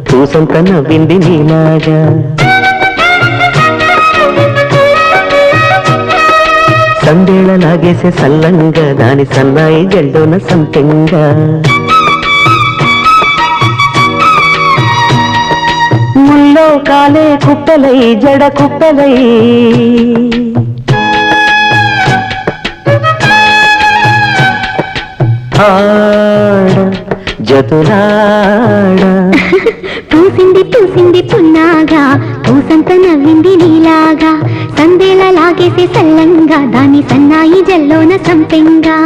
పూసంత నవ్వింది నీలాగా సందేళ లాగేసే సల్లంగా దాని సన్నాయి జల్లోన సంపెంగా ముల్లో కాలే కుప్పలై జడ కుప్పలై ఆడ జతులాడ పూసింది పూసింది పున్నాగా పూసంత నవ్వింది నీలాగా సందేళ లాగేసే సల్లంగా దాని సన్నాయి జల్లోన సంపెంగా